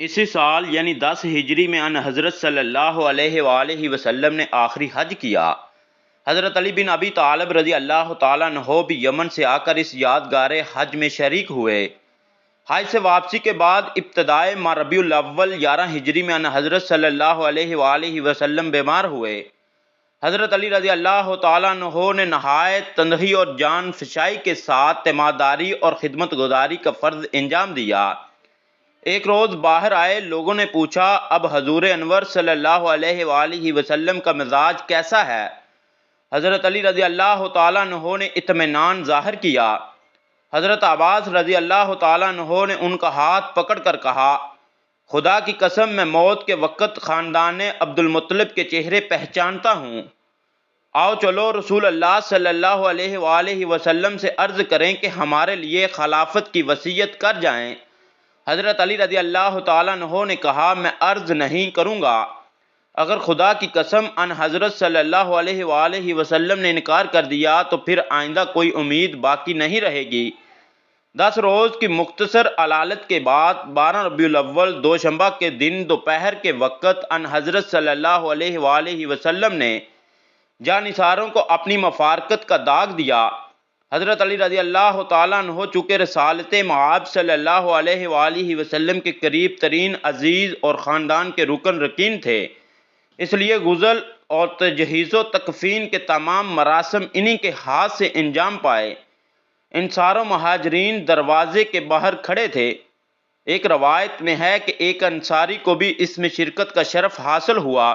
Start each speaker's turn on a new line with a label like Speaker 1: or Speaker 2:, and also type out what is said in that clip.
Speaker 1: اسی سال یعنی 10 ہجری میں ان حضرت صلی اللہ علیہ وآلہ وسلم نے آخری حج کیا۔ حضرت علی بن ابی طالب رضی اللہ تعالیٰ عنہ بھی یمن سے آ کر اس یادگار حج میں شریک ہوئے۔ حج سے واپسی کے بعد ابتدائے ماہ ربیع الاول 11 ہجری میں ان حضرت صلی اللہ علیہ وآلہ وسلم بیمار ہوئے۔ حضرت علی رضی اللہ تعالیٰ عنہ نے نہایت تندہی اور جان فشائی کے ساتھ تیمارداری اور خدمت گزاری کا فرض انجام دیا۔ ایک روز باہر آئے لوگوں نے پوچھا، اب حضور انور صلی اللہ علیہ وآلہ وسلم کا مزاج کیسا ہے؟ حضرت علی رضی اللہ تعالیٰ عنہ نے اطمینان ظاہر کیا۔ حضرت عباس رضی اللہ تعالیٰ عنہ نے ان کا ہاتھ پکڑ کر کہا، خدا کی قسم میں موت کے وقت خاندان عبد المطلب کے چہرے پہچانتا ہوں۔ آؤ چلو رسول اللہ صلی اللہ علیہ وآلہ وسلم سے عرض کریں کہ ہمارے لیے خلافت کی وصیت کر جائیں۔ حضرت علی رضی اللہ تعالیٰ عنہ نے کہا، میں عرض نہیں کروں گا۔ اگر خدا کی قسم ان حضرت صلی اللہ علیہ وآلہ وسلم نے انکار کر دیا تو پھر آئندہ کوئی امید باقی نہیں رہے گی۔ 10 روز کی مختصر علالت کے بعد 12 ربیع الاول دوشنبہ کے دن دوپہر کے وقت ان حضرت صلی اللہ علیہ وآلہ وسلم نے جانثاروں کو اپنی مفارقت کا داغ دیا۔ حضرت علی رضی اللہ تعالیٰ عنہ چونکہ رسالت مآب صلی اللہ علیہ وآلہ وسلم کے قریب ترین عزیز اور خاندان کے رکن رکین تھے، اس لیے غسل اور تجہیز و تکفین کے تمام مراسم انہی کے ہاتھ سے انجام پائے۔ انصار و مہاجرین دروازے کے باہر کھڑے تھے۔ ایک روایت میں ہے کہ ایک انصاری کو بھی اس میں شرکت کا شرف حاصل ہوا۔